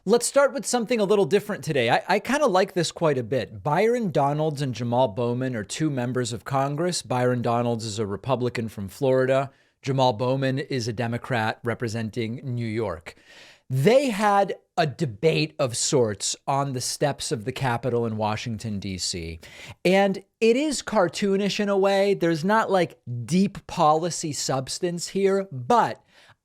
Let's start with something a little different today. I kind of like this quite a bit. Byron Donalds and Jamal Bowman are two members of Congress. Byron Donalds is a Republican from Florida. Jamal Bowman is a Democrat representing New York. They had a debate of sorts on the steps of the Capitol in Washington, D.C. And it is cartoonish in a way. There's not like deep policy substance here, but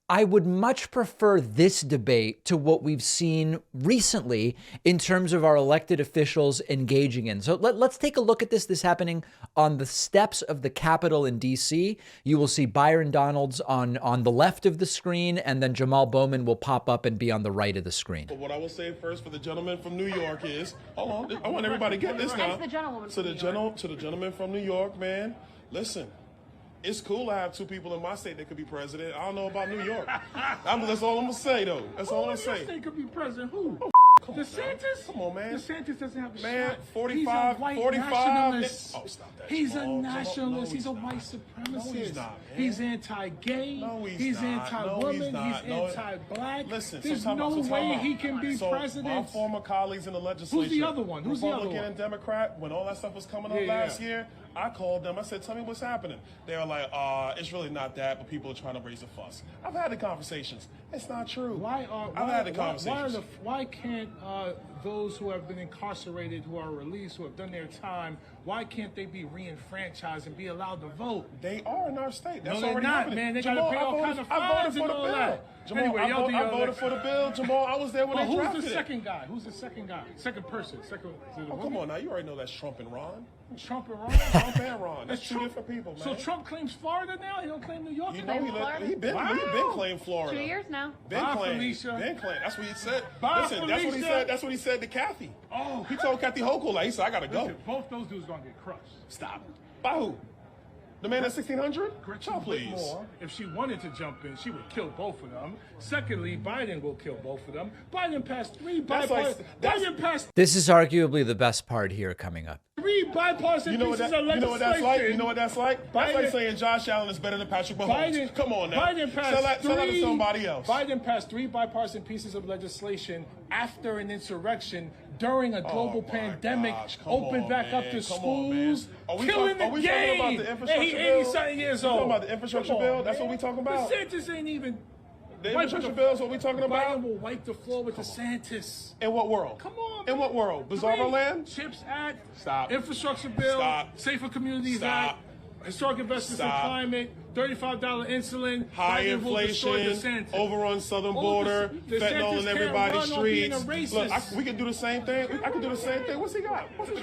I would much prefer this debate to what we've seen recently in terms of our elected officials engaging in. So let's take a look at this. This happening on the steps of the Capitol in D.C. You will see Byron Donalds on the left of the screen, and then Jamal Bowman will pop up and be on the right of the screen. But what I will say first for the gentleman from New York is, hold on, I want everybody to get this now. To the gentleman from New York, man, listen. It's cool to have two people in my state that could be president. I don't know about New York. That's all I'm going to say, though. That's all I'm going to say. Your state could be president. Who? Come DeSantis? Come on, man. DeSantis doesn't have a man, shot. 45, He's a white 45. nationalist. Oh, stop that. He's Jamal. a nationalist. No, he's a not. white supremacist. No, he's not, man. He's anti-gay. No, he's not. anti-woman. No, he's not. He's No. anti-black. Listen, there's no way he can be president. My former colleagues in the legislature. Who's the other one? Who's the other Republican one? and Democrat, when all that stuff was coming up last year, I called them. I said, tell me what's happening. They were like, it's really not that, but people are trying to raise a fuss. I've had the conversations. It's not true. I've had the conversations. Why can't those who have been incarcerated, who are released, who have done their time, why can't they be re-enfranchised and be allowed to vote? They are in our state. That's no, they're already not, happening. man. They Jamal, got to pay all kinds of fines and all that. Jamal, anyway, I voted for the bill. Jamal, I was there when they drafted it. Who's the second guy? Who's the second guy? Second person? Come on now. You already know that's Trump and Ron. Trump and Ron? Trump and Ron. That's two different people, man. So Trump claims Florida now? He don't claim New York? You know he been claimed Florida. 2 years now. Been claimed. That's what he said. Listen, that's what he said. That's what he said to Kathy. Oh. He told Kathy Hochul, he said, I got to go. Listen, both those dudes going to get crushed. Stop. By who? The man at 1600? Please. If she wanted to jump in, she would kill both of them. Secondly, Biden will kill both of them. Biden passed three bipartisan. This is arguably the best part here coming up. Three bipartisan pieces of legislation. You know what that's like? You know what that's like? That's like saying Josh Allen is better than Patrick Mahomes. Come on now. Biden passed sell that to somebody else. Biden passed three bipartisan pieces of legislation after an insurrection during a global pandemic, opened back up the schools, killing the game. Are we talking about the infrastructure and he's bill? 80-something years old. Talking about the infrastructure bill? That's what we talking about. DeSantis ain't even. The infrastructure bill is what we talking about? Biden will wipe the floor with DeSantis. In what world? Come on. In what world? Bizarro land? CHIPS Act. Stop. Infrastructure bill. Stop. Safer Communities Stop. Act. Historic investments in climate. $35 insulin. High inflation. Overrun southern border. Fentanyl in everybody's streets. Look, we can do the same thing. I can do the same thing. What's he got? What's his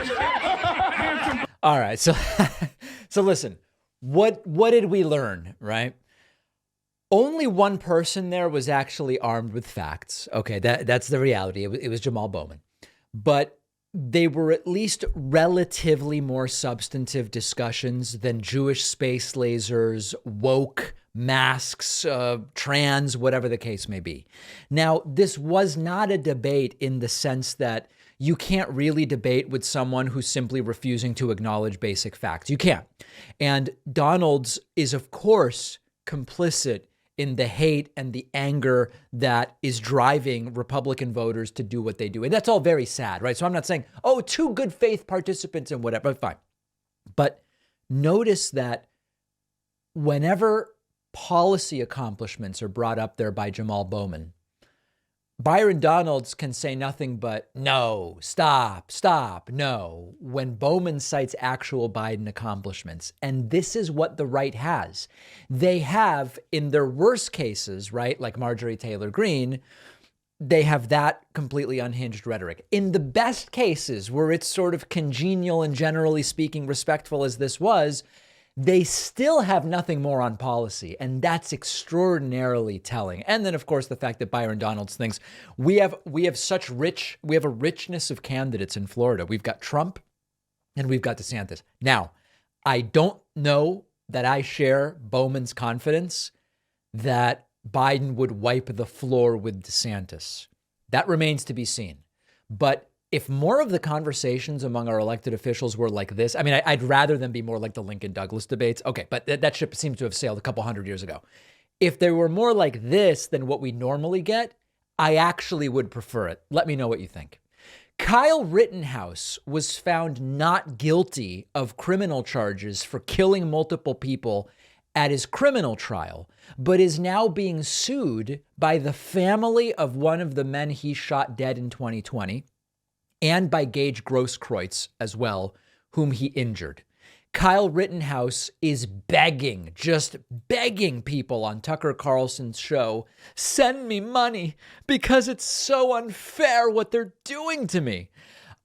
shot? All right. So listen, what did we learn, right? Only one person there was actually armed with facts. Okay, that's the reality. It was Jamal Bowman. But they were at least relatively more substantive discussions than Jewish space lasers, woke, masks, trans, whatever the case may be. Now, this was not a debate in the sense that you can't really debate with someone who's simply refusing to acknowledge basic facts. You can't. And Donalds is, of course, complicit in the hate and the anger that is driving Republican voters to do what they do. And that's all very sad, right? So I'm not saying, two good faith participants and whatever, fine. But notice that whenever policy accomplishments are brought up there by Jamal Bowman, Byron Donalds can say nothing but no, stop, no, when Bowman cites actual Biden accomplishments. And this is what the right has. They have, in their worst cases, right, like Marjorie Taylor Greene, they have that completely unhinged rhetoric. In the best cases, where it's sort of congenial and generally speaking respectful as this was, they still have nothing more on policy, and that's extraordinarily telling. And then, of course, the fact that Byron Donalds thinks we have a richness of candidates in Florida. We've got Trump and we've got DeSantis. Now, I don't know that I share Bowman's confidence that Biden would wipe the floor with DeSantis. That remains to be seen. But if more of the conversations among our elected officials were like this, I mean, I'd rather them be more like the Lincoln Douglas debates. Okay, but that ship seems to have sailed a couple hundred years ago. If they were more like this than what we normally get, I actually would prefer it. Let me know what you think. Kyle Rittenhouse was found not guilty of criminal charges for killing multiple people at his criminal trial, but is now being sued by the family of one of the men he shot dead in 2020 and by Gage Grosskreutz as well, whom he injured. Kyle Rittenhouse is begging, just begging people on Tucker Carlson's show, send me money because it's so unfair what they're doing to me.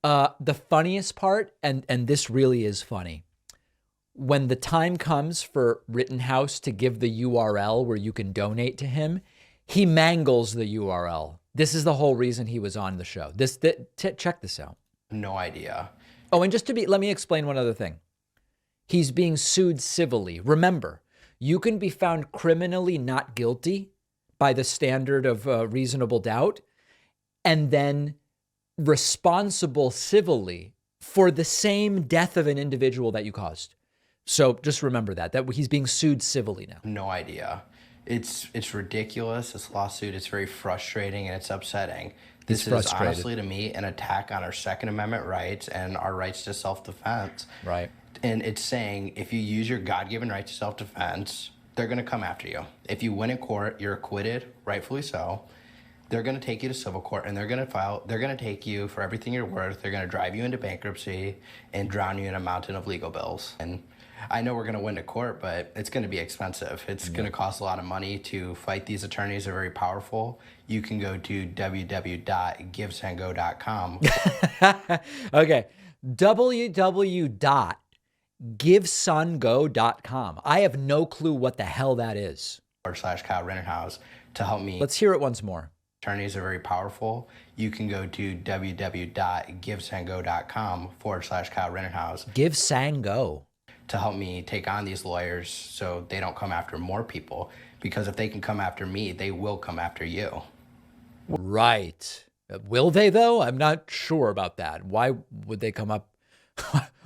The funniest part, and this really is funny, when the time comes for Rittenhouse to give the URL where you can donate to him, he mangles the URL. This is the whole reason he was on the show. Check this out. No idea. Oh, and let me explain one other thing. He's being sued civilly. Remember, you can be found criminally not guilty by the standard of reasonable doubt, and then responsible civilly for the same death of an individual that you caused. So just remember that he's being sued civilly now. No idea. It's ridiculous, this lawsuit. It's very frustrating and it's upsetting. This is honestly, to me, an attack on our Second Amendment rights and our rights to self-defense. Right. And it's saying if you use your God-given right to self-defense, they're going to come after you. If you win in court, you're acquitted, rightfully so. They're going to take you to civil court and they're going to take you for everything you're worth. They're going to drive you into bankruptcy and drown you in a mountain of legal bills. And I know we're going to win to court, but it's going to be expensive. It's going to cost a lot of money to fight these attorneys. They're very powerful. You can go to www.givesango.com. Okay. www.givesango.com. I have no clue what the hell that is. /Kyle Rittenhouse to help me. Let's hear it once more. Attorneys are very powerful. You can go to www.givesango.com /Kyle Rittenhouse. Give Sango. To help me take on these lawyers so they don't come after more people. Because if they can come after me, they will come after you. Right. Will they, though? I'm not sure about that. Why would they come up?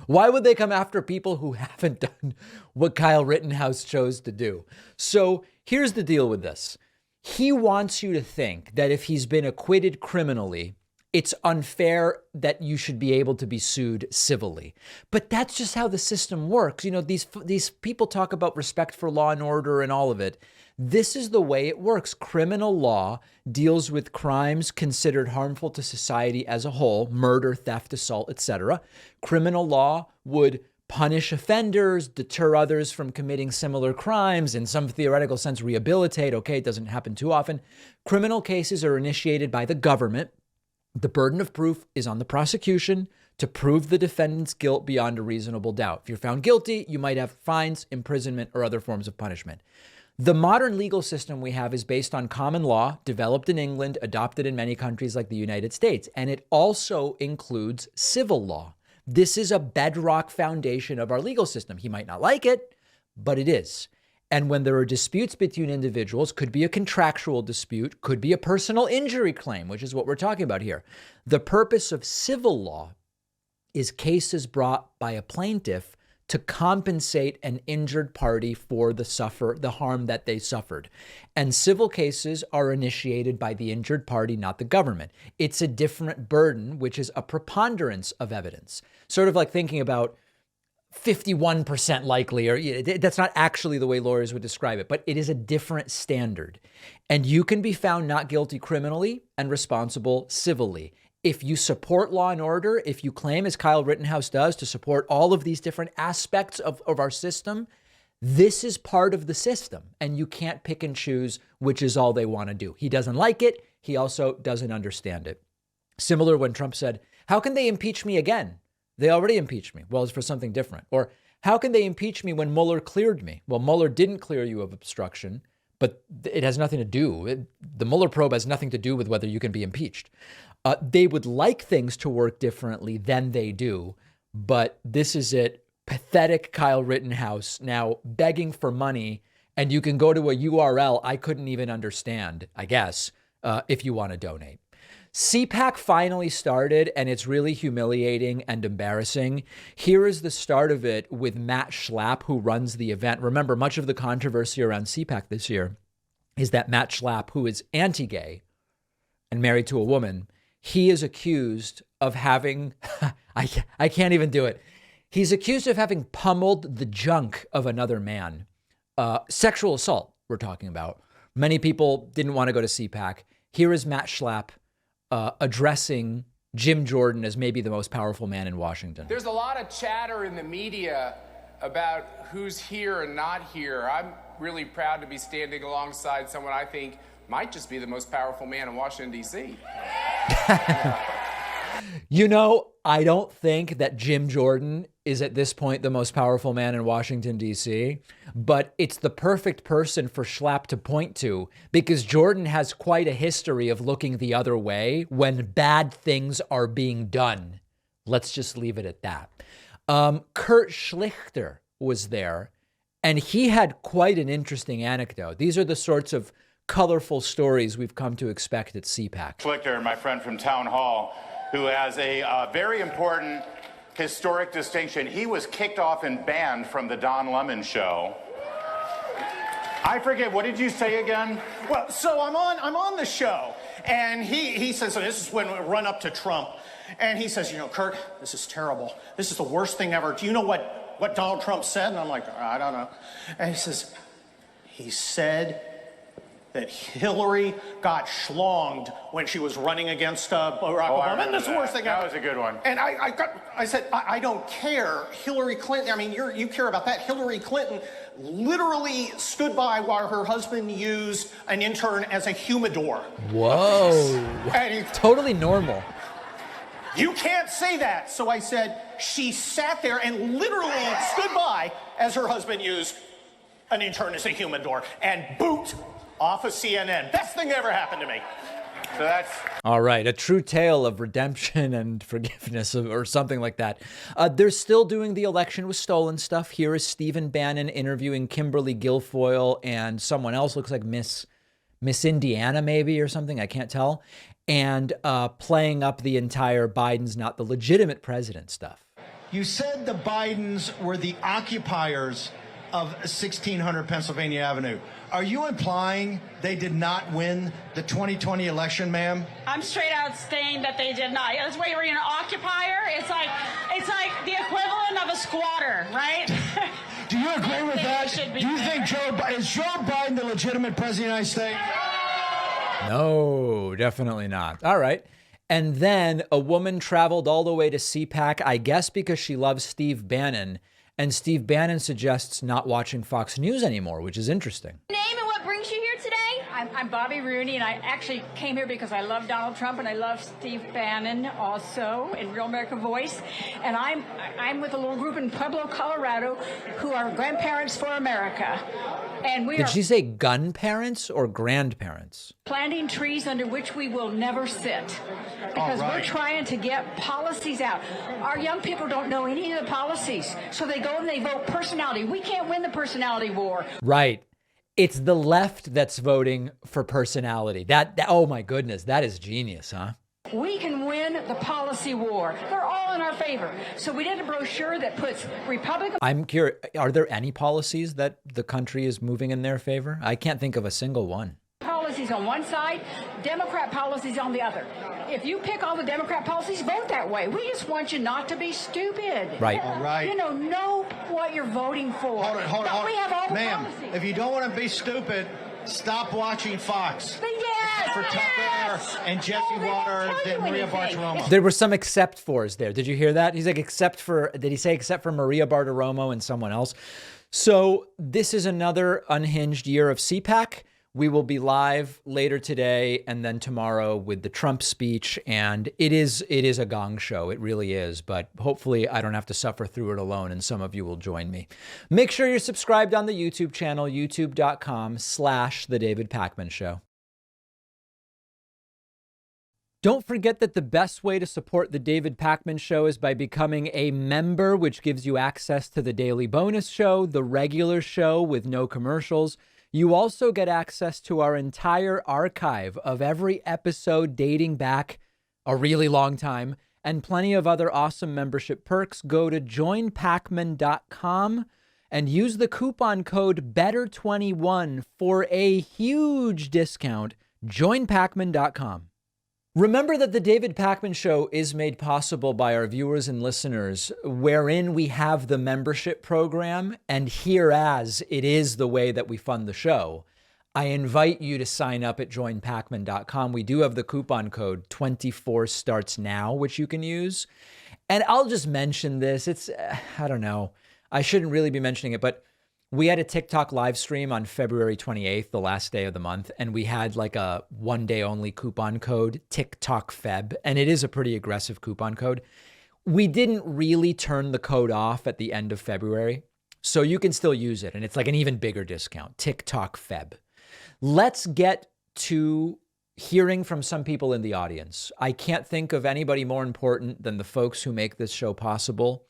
Why would they come after people who haven't done what Kyle Rittenhouse chose to do? So here's the deal with this. He wants you to think that if he's been acquitted criminally, it's unfair that you should be able to be sued civilly. But that's just how the system works. You know, these people talk about respect for law and order and all of it. This is the way it works. Criminal law deals with crimes considered harmful to society as a whole, murder, theft, assault, etc. Criminal law would punish offenders, deter others from committing similar crimes, in some theoretical sense, rehabilitate. Okay, it doesn't happen too often. Criminal cases are initiated by the government. The burden of proof is on the prosecution to prove the defendant's guilt beyond a reasonable doubt. If you're found guilty, you might have fines, imprisonment, or other forms of punishment. The modern legal system we have is based on common law, developed in England, adopted in many countries like the United States, and it also includes civil law. This is a bedrock foundation of our legal system. He might not like it, but it is. And when there are disputes between individuals, could be a contractual dispute, could be a personal injury claim, which is what we're talking about here. The purpose of civil law is cases brought by a plaintiff to compensate an injured party for the harm that they suffered. And civil cases are initiated by the injured party, not the government. It's a different burden, which is a preponderance of evidence. Sort of like thinking about 51% likely, or that's not actually the way lawyers would describe it, but it is a different standard. And you can be found not guilty criminally and responsible civilly. If you support law and order, if you claim, as Kyle Rittenhouse does, to support all of these different aspects of our system, this is part of the system. And you can't pick and choose which is all they want to do. He doesn't like it. He also doesn't understand it. Similar when Trump said, how can they impeach me again? They already impeached me. Well, it's for something different. Or how can they impeach me when Mueller cleared me? Well, Mueller didn't clear you of obstruction, but it has nothing to do. The Mueller probe has nothing to do with whether you can be impeached. They would like things to work differently than they do, but this is it. Pathetic Kyle Rittenhouse now begging for money, and you can go to a URL I couldn't even understand, I guess, if you want to donate. CPAC finally started, and it's really humiliating and embarrassing. Here is the start of it with Matt Schlapp, who runs the event. Remember, much of the controversy around CPAC this year is that Matt Schlapp, who is anti-gay, and married to a woman, he is accused of having, I can't even do it. He's accused of having pummeled the junk of another man. Sexual assault, we're talking about. Many people didn't want to go to CPAC. Here is Matt Schlapp addressing Jim Jordan as maybe the most powerful man in Washington. There's a lot of chatter in the media about who's here and not here. I'm really proud to be standing alongside someone I think might just be the most powerful man in Washington, D.C. You know, I don't think that Jim Jordan is at this point the most powerful man in Washington, D.C., but it's the perfect person for Schlapp to point to because Jordan has quite a history of looking the other way when bad things are being done. Let's just leave it at that. Kurt Schlichter was there, and he had quite an interesting anecdote. These are the sorts of colorful stories we've come to expect at CPAC. Schlichter, my friend from Town Hall, who has a very important historic distinction. He was kicked off and banned from the Don Lemon show. I forget, what did you say again? Well, so I'm on the show, and he says, so this is when we run up to Trump, and he says, you know, Kurt, this is terrible. This is the worst thing ever. Do you know what Donald Trump said? And I'm like, I don't know. And he said that Hillary got schlonged when she was running against Barack Obama. And that's the worst thing ever. That was a good one. And I said, I don't care. Hillary Clinton, I mean, you care about that. Hillary Clinton literally stood by while her husband used an intern as a humidor. Whoa. Totally normal. You can't say that. So I said, she sat there and literally stood by as her husband used an intern as a humidor and boot off of CNN. Best thing that ever happened to me. So that's all right. A true tale of redemption and forgiveness or something like that. They're still doing the election with stolen stuff. Here is Stephen Bannon interviewing Kimberly Guilfoyle and someone else, looks like Miss Indiana maybe or something. I can't tell. And playing up the entire Biden's not the legitimate president stuff. You said the Bidens were the occupiers of 1600 Pennsylvania Avenue. Are you implying they did not win the 2020 election, ma'am? I'm straight out saying that they did not. That's why you're an occupier. It's like the equivalent of a squatter, right? Do you agree with that? Do you think is Joe Biden the legitimate president of the United States? No, definitely not. All right. And then a woman traveled all the way to CPAC, I guess because she loves Steve Bannon. And Steve Bannon suggests not watching Fox News anymore, which is interesting. Name and what brings you here today? I'm Bobby Rooney, and I actually came here because I love Donald Trump and I love Steve Bannon also in Real American Voice. And I'm with a little group in Pueblo, Colorado, who are grandparents for America. And Did she say gun parents or grandparents? Planting trees under which we will never sit. Because we're trying to get policies out. Our young people don't know any of the policies. So they go and they vote personality. We can't win the personality war. Right. It's the left that's voting for personality. That oh my goodness, that is genius, huh? We can win the policy war. They're all in our favor. So we did a brochure that puts Republican... I'm curious, are there any policies that the country is moving in their favor? I can't think of a single one. Policies on one side, Democrat policies on the other. If you pick all the Democrat policies, vote that way. We just want you not to be stupid. Right. All right. You know what you're voting for. Hold on. We have all the Ma'am, policies. if you don't want to be stupid, stop watching Fox. Yes, For Tucker and Jesse Waters and Maria Bartiromo. There were some except fors there. Did you hear that? He's like, did he say except for Maria Bartiromo and someone else? So this is another unhinged year of CPAC. We will be live later today and then tomorrow with the Trump speech. And it is a gong show. It really is. But hopefully I don't have to suffer through it alone and some of you will join me. Make sure you're subscribed on the YouTube channel, youtube.com/The David Pakman Show. Don't forget that the best way to support The David Pakman Show is by becoming a member, which gives you access to the daily bonus show, the regular show with no commercials. You also get access to our entire archive of every episode dating back a really long time and plenty of other awesome membership perks. Go to joinpakman.com and use the coupon code BETTER21 for a huge discount. Joinpakman.com. Remember that the David Pakman Show is made possible by our viewers and listeners, wherein we have the membership program, and hereas it is the way that we fund the show. I invite you to sign up at joinpakman.com. We do have the coupon code 24 starts now, which you can use. And I'll just mention this. I don't know. I shouldn't really be mentioning it, but we had a TikTok live stream on February 28th, the last day of the month, and we had like a one-day only coupon code, TikTok Feb, and it is a pretty aggressive coupon code. We didn't really turn the code off at the end of February, so you can still use it, and it's like an even bigger discount, TikTok Feb. Let's get to hearing from some people in the audience. I can't think of anybody more important than the folks who make this show possible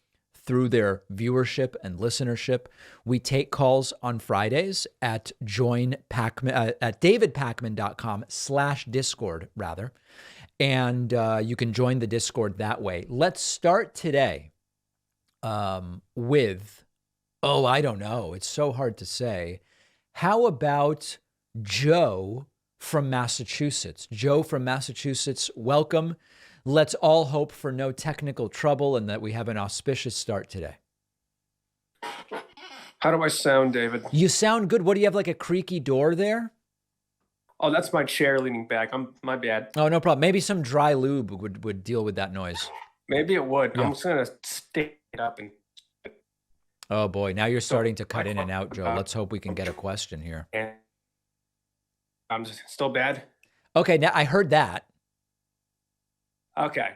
through their viewership and listenership. We take calls on Fridays at davidpakman.com/Discord rather. And you can join the Discord that way. Let's start today with, I don't know. It's so hard to say. How about Joe from Massachusetts? Joe from Massachusetts, welcome. Let's all hope for no technical trouble and that we have an auspicious start today. How do I sound, David? You sound good. What, do you have, like a creaky door there? Oh, that's my chair leaning back. My bad. Oh, no problem. Maybe some dry lube would deal with that noise. Maybe it would. Yeah. I'm just going to stay it up and... Oh, boy. Now you're starting to cut in and out, Joe. Let's hope we can get a question here. I'm just still bad? Okay, now I heard that. Okay.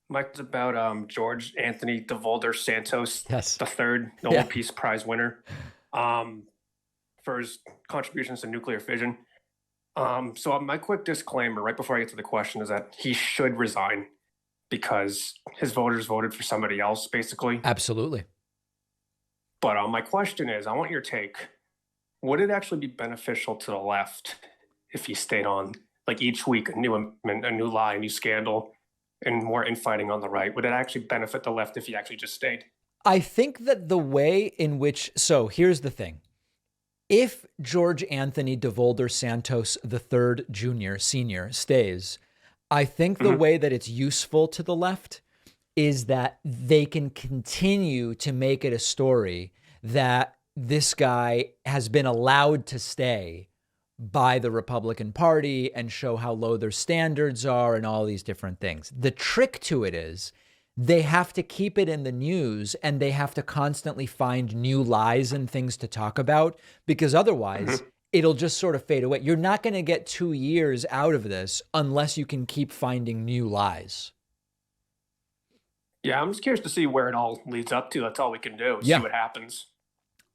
Mike's about George Anthony DeVolder Santos, yes, the third Nobel Peace Prize winner, for his contributions to nuclear fission. So my quick disclaimer right before I get to the question is that he should resign because his voters voted for somebody else, basically. Absolutely. But my question is, I want your take. Would it actually be beneficial to the left if he stayed on? Like each week, a new amendment, a new lie, a new scandal, and more infighting on the right. Would it actually benefit the left if he actually just stayed? I think that the way in which, so here's the thing. If George Anthony DeVolder Santos III Jr., Sr. stays, I think the way that it's useful to the left is that they can continue to make it a story that this guy has been allowed to stay by the Republican Party and show how low their standards are and all these different things. The trick to it is they have to keep it in the news and they have to constantly find new lies and things to talk about because otherwise it'll just sort of fade away. You're not going to get 2 years out of this unless you can keep finding new lies. Yeah, I'm just curious to see where it all leads up to. That's all we can do. See what happens.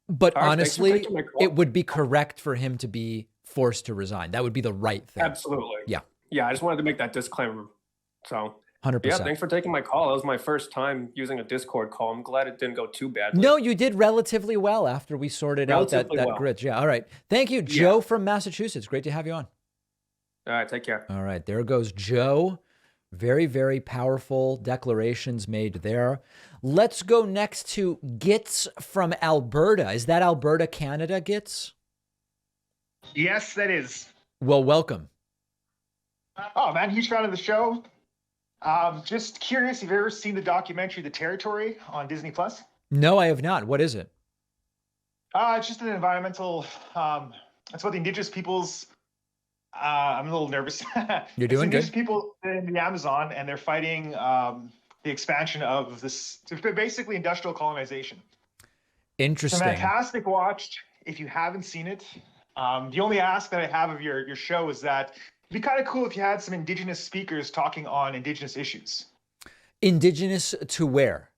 But honestly, it would be correct for him to be forced to resign. That would be the right thing. Absolutely. Yeah. Yeah, I just wanted to make that disclaimer. So 100%. Yeah, thanks for taking my call. That was my first time using a Discord call. I'm glad it didn't go too badly. No, you did relatively well after we sorted out that glitch. Yeah, all right. Thank you, Joe from Massachusetts. Great to have you on. All right, take care. All right, there goes Joe. Very, very powerful declarations made there. Let's go next to Gitz from Alberta. Is that Alberta, Canada, Gitz? Yes, that is. Well, welcome. Oh, man, huge fan of the show. Just curious, have you ever seen the documentary The Territory on Disney+? No, I have not. What is it? It's just an environmental, it's about the indigenous peoples. I'm a little nervous. You're doing indigenous good. People in the Amazon, and they're fighting the expansion of this, basically industrial colonization. Interesting. It's a fantastic watch. If you haven't seen it, the only ask that I have of your show is that it'd be kind of cool if you had some indigenous speakers talking on indigenous issues. Indigenous to where?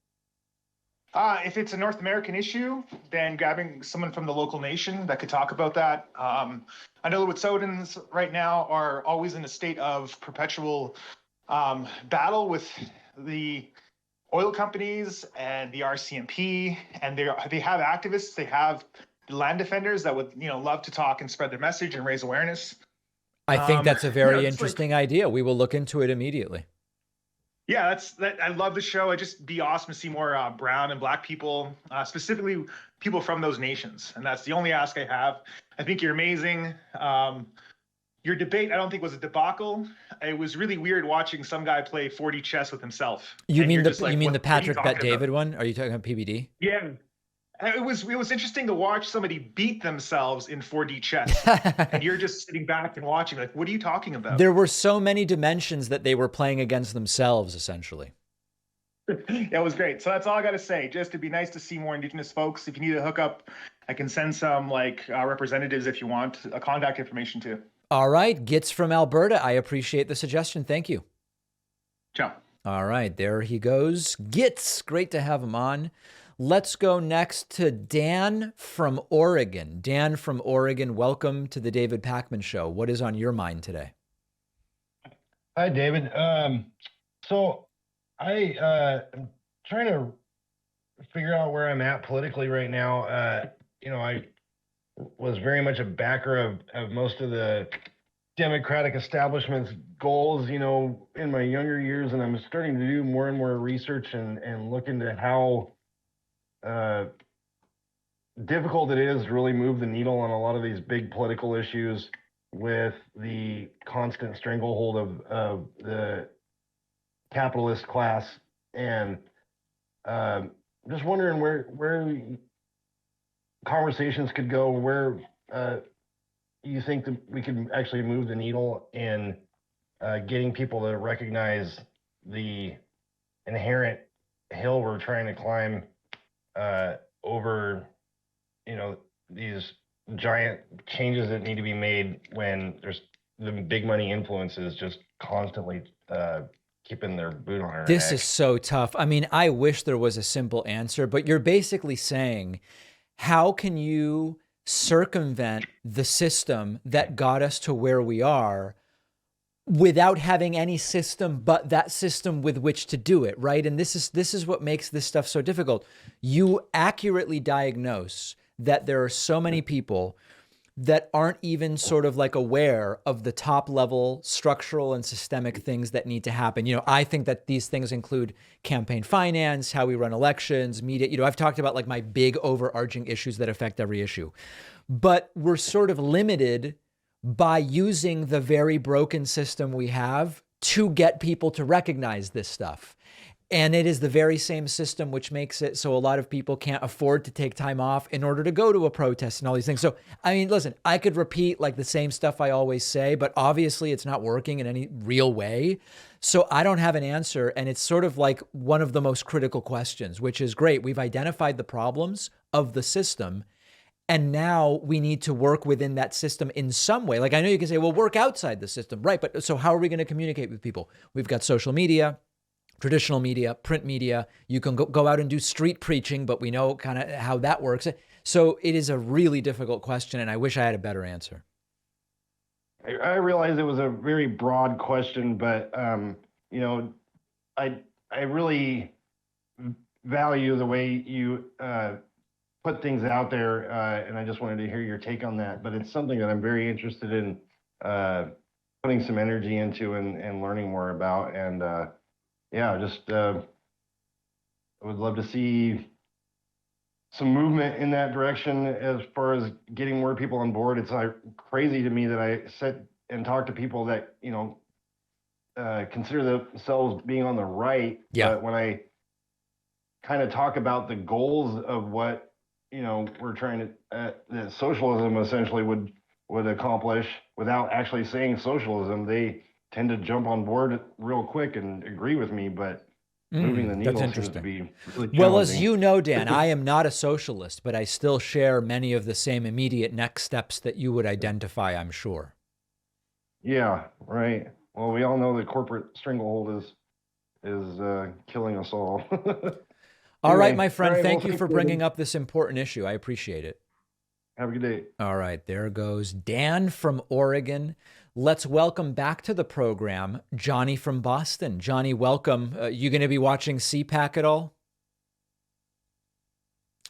If it's a North American issue, then grabbing someone from the local nation that could talk about that. I know the Wet'suwet'ens right now are always in a state of perpetual battle with the oil companies and the RCMP, and they have activists, they have land defenders that would love to talk and spread their message and raise awareness. I think that's a very interesting idea. We will look into it immediately. Yeah, I love the show. It'd just be awesome to see more brown and black people, specifically people from those nations. And that's the only ask I have. I think you're amazing. Your debate, I don't think, was a debacle. It was really weird watching some guy play 4D chess with himself. You And mean you're the just like, you mean what the are you Patrick talking Bet David about? one? Are you talking about PBD? Yeah. It was interesting to watch somebody beat themselves in 4D chess, and you're just sitting back and watching, like, what are you talking about? There were so many dimensions that they were playing against themselves, essentially. It was great. So that's all I got to say. Just it'd be nice to see more Indigenous folks. If you need a hookup, I can send some representatives if you want contact information too. All right, Gitz from Alberta. I appreciate the suggestion. Thank you. Ciao. All right, there he goes. Gitz, great to have him on. Let's go next to Dan from Oregon. Dan from Oregon, welcome to the David Pakman Show. What is on your mind today? Hi, David. So I am trying to figure out where I'm at politically right now. I was very much a backer of most of the Democratic establishment's goals, in my younger years, and I'm starting to do more and more research and look into how difficult it is to really move the needle on a lot of these big political issues with the constant stranglehold of the capitalist class. And just wondering where conversations could go, where you think that we could actually move the needle in getting people to recognize the inherent hill we're trying to climb over, these giant changes that need to be made when there's the big money influences just constantly keeping their boot on our This neck. is so tough. I mean, I wish there was a simple answer, but you're basically saying, how can you circumvent the system that got us to where we are without having any system but that system with which to do it, right? And this is what makes this stuff so difficult. You accurately diagnose that there are so many people that aren't even sort of like aware of the top level structural and systemic things that need to happen. I think that these things include campaign finance, how we run elections, media. I've talked about like my big overarching issues that affect every issue, but we're sort of limited by using the very broken system we have to get people to recognize this stuff. And it is the very same system which makes it so a lot of people can't afford to take time off in order to go to a protest and all these things. So, I mean, listen, I could repeat like the same stuff I always say, but obviously it's not working in any real way. So I don't have an answer. And it's sort of like one of the most critical questions, which is great. We've identified the problems of the system, and now we need to work within that system in some way. Like, I know you can say, well, work outside the system, right? But so how are we going to communicate with people? We've got social media, traditional media, print media. You can go out and do street preaching, but we know kind of how that works. So it is a really difficult question, and I wish I had a better answer. I realize it was a very broad question, but I really value the way you put things out there, and I just wanted to hear your take on that. But it's something that I'm very interested in putting some energy into and learning more about. And I would love to see some movement in that direction as far as getting more people on board. It's crazy to me that I sit and talk to people that, consider themselves being on the right. Yeah. But when I kind of talk about the goals of what, we're trying to, that socialism essentially would accomplish without actually saying socialism, they tend to jump on board real quick and agree with me, but moving the needle seems to be really challenging. Well, as you know, Dan, I am not a socialist, but I still share many of the same immediate next steps that you would identify, I'm sure. Yeah, right. Well, we all know that corporate stranglehold is killing us all. All right, my friend, well, thank you thanks, for bringing David. up this important issue. I appreciate it. Have a good day. All right, there goes Dan from Oregon. Let's welcome back to the program Johnny from Boston. Johnny, welcome. You going to be watching CPAC at all?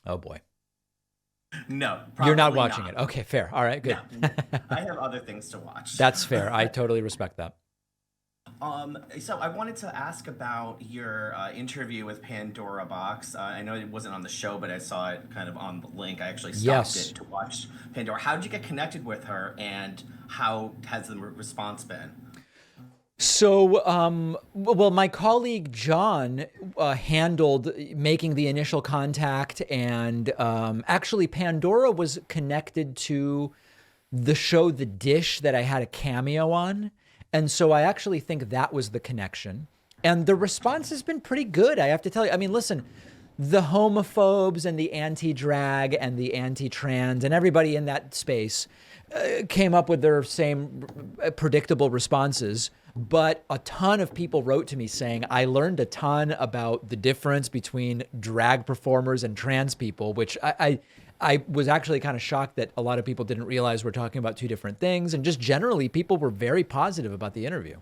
Oh, boy. No, You're not probably watching it. Okay, fair. All right, good. No, I have other things to watch. That's fair. I totally respect that. So I wanted to ask about your interview with Pandora Box. I know it wasn't on the show, but I saw it kind of on the link. I actually stopped it to watch Pandora. How did you get connected with her, and how has the response been? So, well, my colleague John handled making the initial contact, and actually Pandora was connected to the show The Dish that I had a cameo on. And so I actually think that was the connection. And the response has been pretty good, I have to tell you. I mean, listen, the homophobes and the anti-drag and the anti-trans and everybody in that space came up with their same predictable responses. But a ton of people wrote to me saying, I learned a ton about the difference between drag performers and trans people, which I was actually kind of shocked that a lot of people didn't realize we're talking about two different things. And just generally, people were very positive about the interview.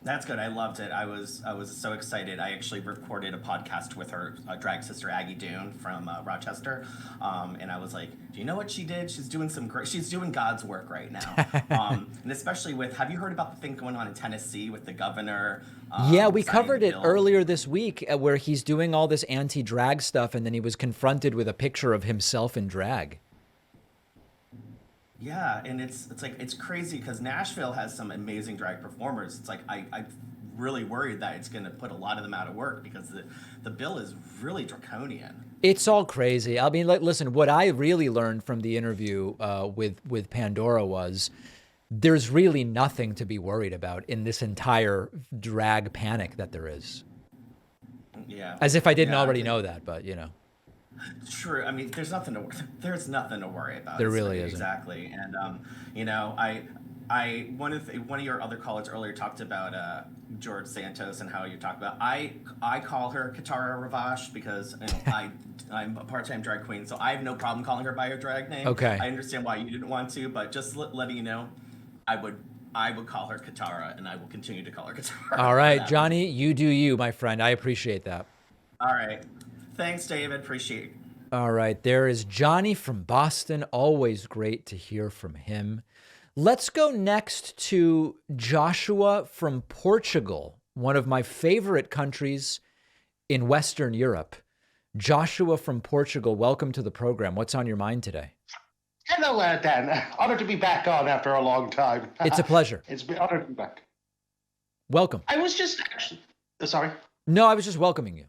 That's good. I loved it. I was so excited. I actually recorded a podcast with her drag sister Aggie Doon from Rochester, and I was like, "Do you know what she did? She's doing she's doing God's work right now." And especially with, have you heard about the thing going on in Tennessee with the governor? Yeah, we covered it earlier this week, where he's doing all this anti-drag stuff, and then he was confronted with a picture of himself in drag. Yeah, and it's crazy because Nashville has some amazing drag performers. It's like I'm really worried that it's going to put a lot of them out of work because the bill is really draconian. It's all crazy. I mean, listen, what I really learned from the interview with Pandora was there's really nothing to be worried about in this entire drag panic that there is. Yeah. As if I didn't already know that, but you know. True. I mean, there's nothing to worry about. There really isn't. Exactly. And you know, one of your other callers earlier talked about George Santos and how you talk about. I call her Katara Ravash because you know, I'm a part-time drag queen, so I have no problem calling her by her drag name. Okay. I understand why you didn't want to, but just letting you know, I would call her Katara, and I will continue to call her Katara. All right, Johnny, you do you, my friend. I appreciate that. All right. Thanks, David. Appreciate it. All right. There is Johnny from Boston. Always great to hear from him. Let's go next to Joshua from Portugal, one of my favorite countries in Western Europe. Joshua from Portugal, welcome to the program. What's on your mind today? Hello, Dan. Honored to be back on after a long time. It's a pleasure. It's been honored to be back. Welcome. I was just actually... Sorry? No, I was just welcoming you.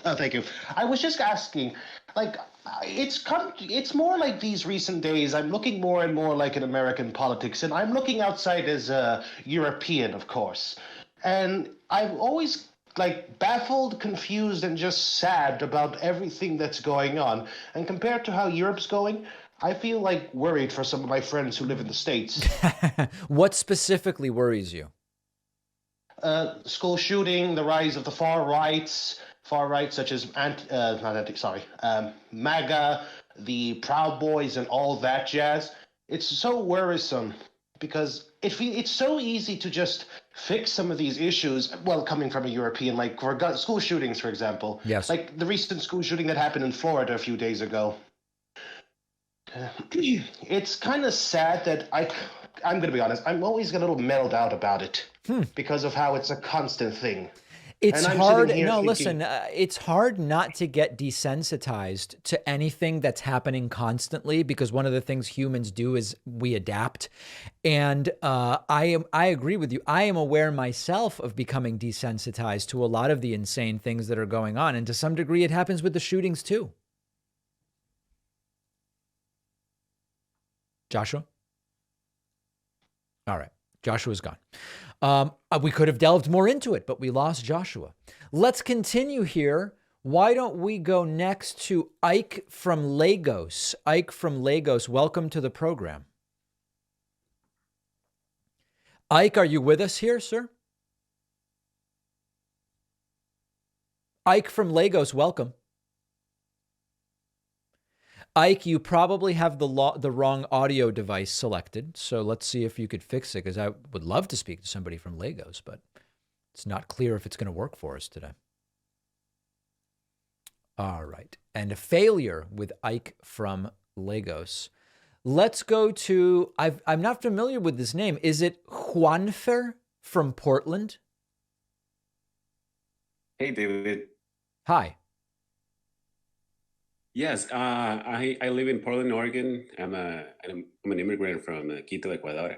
Oh, thank you. I was just asking, like, it's more like these recent days, I'm looking more and more like in American politics, and I'm looking outside as a European, of course. And I'm always, like, baffled, confused, and just sad about everything that's going on. And compared to how Europe's going, I feel, like, worried for some of my friends who live in the States. What specifically worries you? School shooting, the rise of the far right, such as MAGA, the Proud Boys, and all that jazz. It's so worrisome because it's so easy to just fix some of these issues. Well, coming from a European, like for school shootings, for example. Yes. Like the recent school shooting that happened in Florida a few days ago. It's kind of sad that I'm going to be honest, I'm always a little mellowed out about it because of how it's a constant thing. It's hard. No, listen, it's hard not to get desensitized to anything that's happening constantly because one of the things humans do is we adapt. And I agree with you. I am aware myself of becoming desensitized to a lot of the insane things that are going on. And to some degree, it happens with the shootings too. Joshua? All right. Joshua's gone. We could have delved more into it, but we lost Joshua. Let's continue here. Why don't we go next to Ike from Lagos? Ike from Lagos, welcome to the program. Ike, are you with us here, sir? Ike from Lagos, welcome. Ike, you probably have the wrong audio device selected, so let's see if you could fix it, because I would love to speak to somebody from Lagos, but it's not clear if it's going to work for us today. All right, and a failure with Ike from Lagos. Let's go to, I'm not familiar with this name. Is it Juanfer from Portland? Hey, David. Hi. Yes, I live in Portland, Oregon. I'm an immigrant from Quito, Ecuador,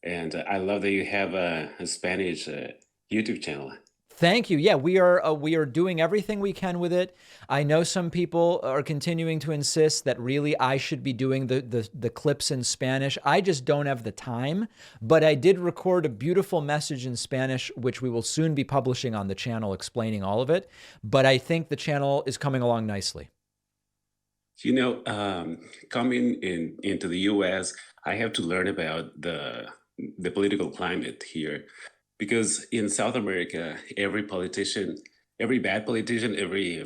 and I love that you have a Spanish YouTube channel. Thank you. Yeah, we are doing everything we can with it. I know some people are continuing to insist that really I should be doing the clips in Spanish. I just don't have the time, but I did record a beautiful message in Spanish, which we will soon be publishing on the channel explaining all of it. But I think the channel is coming along nicely. You know, coming into the U.S., I have to learn about the political climate here. Because in South America, every politician, every bad politician, every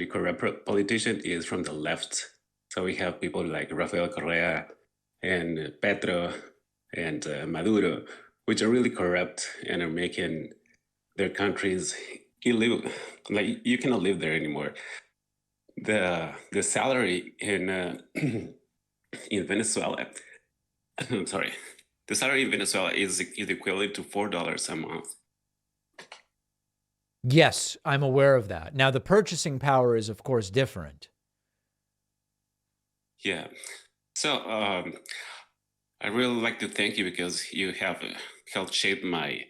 corrupt politician is from the left. So we have people like Rafael Correa and Petro and Maduro, which are really corrupt and are making their countries illegal. Like you cannot live there anymore. The salary in in Venezuela, I'm sorry. The salary in Venezuela is equivalent to $4 a month. Yes, I'm aware of that. Now, the purchasing power is, of course, different. Yeah. So I really like to thank you because you have helped shape my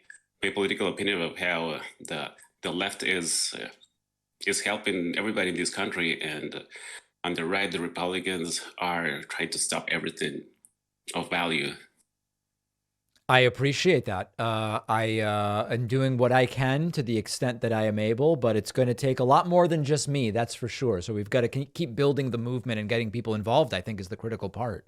political opinion of how the left is helping everybody in this country, and on the right, the Republicans are trying to stop everything of value. I appreciate that. I am doing what I can to the extent that I am able, but it's going to take a lot more than just me, that's for sure. So we've got to keep building the movement, and getting people involved, I think, is the critical part.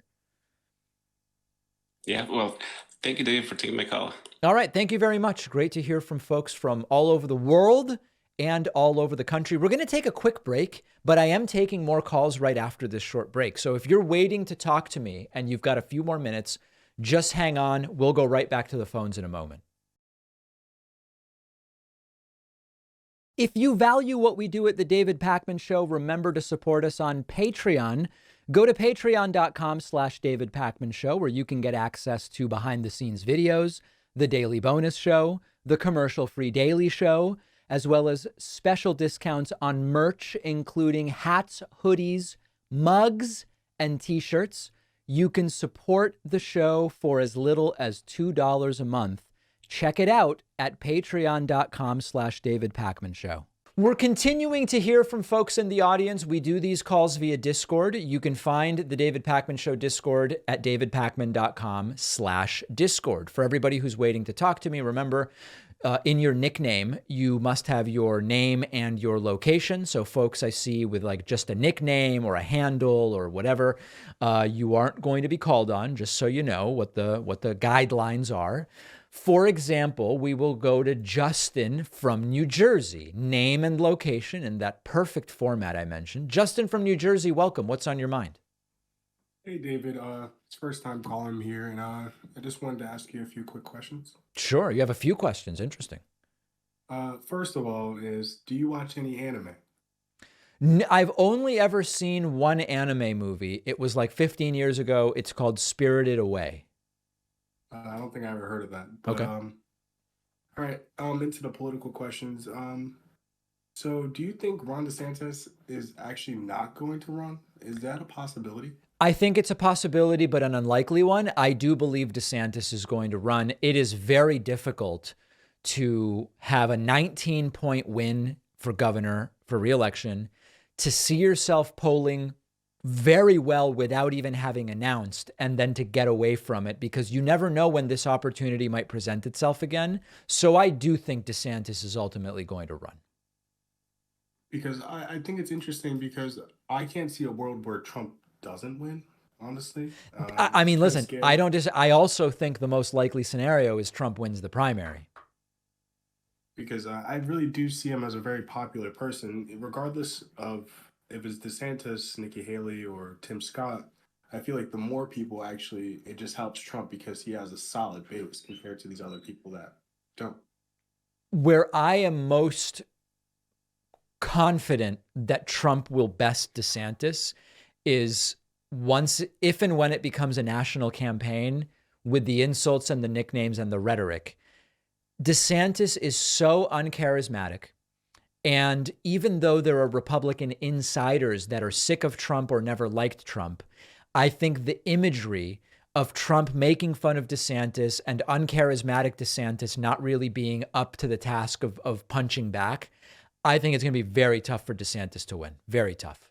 Yeah, well, thank you, Dave, for taking my call. All right. Thank you very much. Great to hear from folks from all over the world and all over the country. We're going to take a quick break, but I am taking more calls right after this short break. So if you're waiting to talk to me and you've got a few more minutes, just hang on. We'll go right back to the phones in a moment. If you value what we do at The David Pakman Show, remember to support us on Patreon. Go to patreon.com/David Pakman Show, where you can get access to behind-the-scenes videos, the Daily Bonus Show, the commercial-free Daily Show, as well as special discounts on merch, including hats, hoodies, mugs, and T-shirts. You can support the show for as little as $2 a month. Check it out at patreon.com/David Pakman Show. We're continuing to hear from folks in the audience. We do these calls via Discord. You can find the David Pakman Show Discord at davidpakman.com/Discord. For everybody who's waiting to talk to me, remember, in your nickname, you must have your name and your location. So folks I see with like just a nickname or a handle or whatever, you aren't going to be called on, just so you know what the guidelines are. For example, we will go to Justin from New Jersey, name and location in that perfect format I mentioned. Justin from New Jersey, welcome. What's on your mind? Hey, David. It's first time calling here, and I just wanted to ask you a few quick questions. Sure. You have a few questions. Interesting. First of all, do you watch any anime? I've only ever seen one anime movie. It was like 15 years ago. It's called Spirited Away. I don't think I ever heard of that. But, okay. All right. Into the political questions. So do you think Ron DeSantis is actually not going to run? Is that a possibility? I think it's a possibility, but an unlikely one. I do believe DeSantis is going to run. It is very difficult to have a 19-point win for governor for re-election, to see yourself polling very well without even having announced, and then to get away from it, because you never know when this opportunity might present itself again. So I do think DeSantis is ultimately going to run. Because I think it's interesting, because I can't see a world where Trump doesn't win, honestly. I mean, listen, I also think the most likely scenario is Trump wins the primary. Because I really do see him as a very popular person, regardless of if it's DeSantis, Nikki Haley, or Tim Scott. I feel like the more people actually, it just helps Trump because he has a solid base compared to these other people that don't. Where I am most confident that Trump will best DeSantis is if and when it becomes a national campaign with the insults and the nicknames and the rhetoric, DeSantis is so uncharismatic. And even though there are Republican insiders that are sick of Trump or never liked Trump, I think the imagery of Trump making fun of DeSantis and uncharismatic DeSantis not really being up to the task of punching back, I think it's going to be very tough for DeSantis to win. Very tough.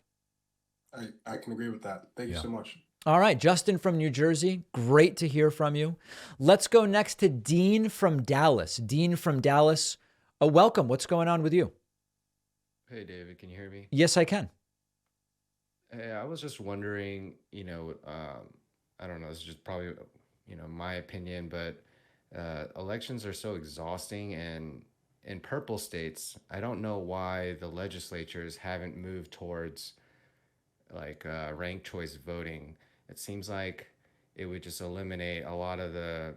I can agree with that. Thank you so much. All right, Justin from New Jersey, great to hear from you. Let's go next to Dean from Dallas. Dean from Dallas, welcome. What's going on with you? Hey, David, can you hear me? Yes, I can. Hey, I was just wondering, I don't know, this is just probably, my opinion, but elections are so exhausting, and in purple states, I don't know why the legislatures haven't moved towards ranked choice voting. It seems like it would just eliminate a lot of the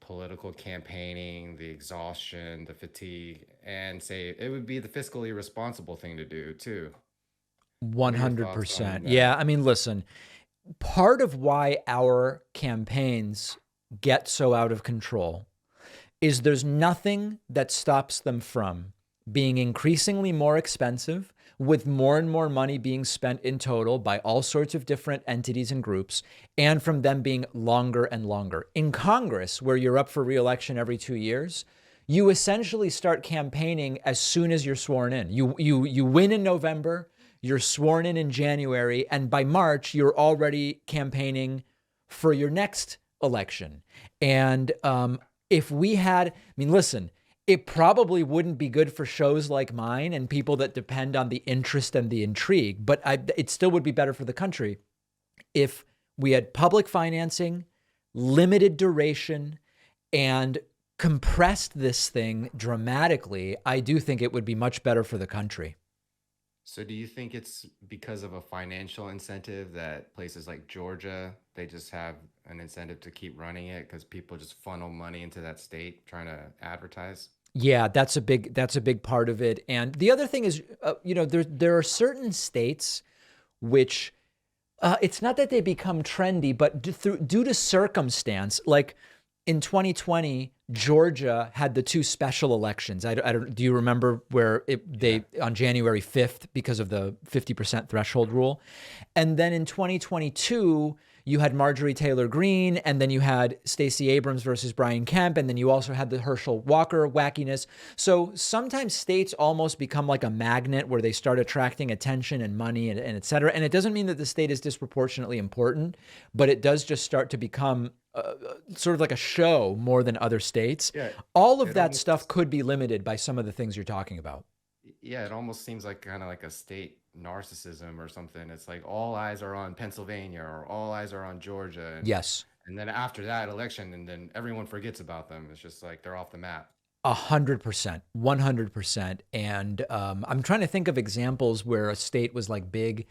political campaigning, the exhaustion, the fatigue, and say it would be the fiscally responsible thing to do too. 100%. Yeah. I mean, listen, part of why our campaigns get so out of control is there's nothing that stops them from being increasingly more expensive, with more and more money being spent in total by all sorts of different entities and groups, and from them being longer and longer. In Congress, where you're up for re-election every 2 years, you essentially start campaigning as soon as you're sworn in. You win in November, you're sworn in January, and by March, you're already campaigning for your next election. And if we had, listen, it probably wouldn't be good for shows like mine and people that depend on the interest and the intrigue, but it still would be better for the country if we had public financing, limited duration, and compressed this thing dramatically. I do think it would be much better for the country. So do you think it's because of a financial incentive that places like Georgia, they just have an incentive to keep running it because people just funnel money into that state trying to advertise? Yeah, that's a big part of it. And the other thing is, there are certain states which it's not that they become trendy, but due to circumstance, like in 2020, Georgia had the two special elections. Do you remember where on January 5th, because of the 50% threshold rule? And then in 2022, you had Marjorie Taylor Greene, and then you had Stacey Abrams versus Brian Kemp, and then you also had the Herschel Walker wackiness. So sometimes states almost become like a magnet where they start attracting attention and money and et cetera. And it doesn't mean that the state is disproportionately important, but it does just start to become sort of like a show more than other states. Yeah, all of that stuff could be limited by some of the things you're talking about. Yeah, it almost seems like kind of like a state narcissism or something. It's like all eyes are on Pennsylvania or all eyes are on Georgia. And, yes. And then after that election, and then everyone forgets about them. It's just like they're off the map. 100%, 100%. And I'm trying to think of examples where a state was like big.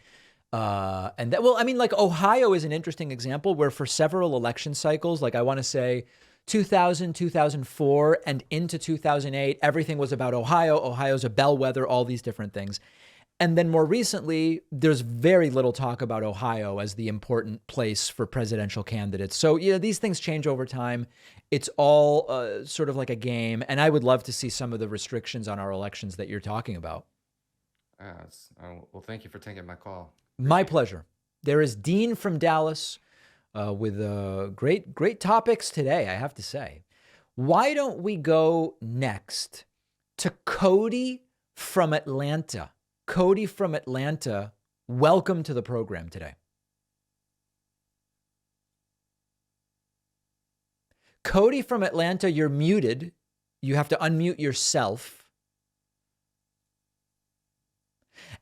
Like Ohio is an interesting example where for several election cycles, like I want to say 2000, 2004, and into 2008, everything was about Ohio. Ohio's a bellwether, all these different things. And then more recently, there's very little talk about Ohio as the important place for presidential candidates. So, these things change over time. It's all sort of like a game. And I would love to see some of the restrictions on our elections that you're talking about. Well, thank you for taking my call. My pleasure. There is Dean from Dallas with great topics today, I have to say. Why don't we go next to Cody from Atlanta? Cody from Atlanta, welcome to the program today. Cody from Atlanta, you're muted. You have to unmute yourself.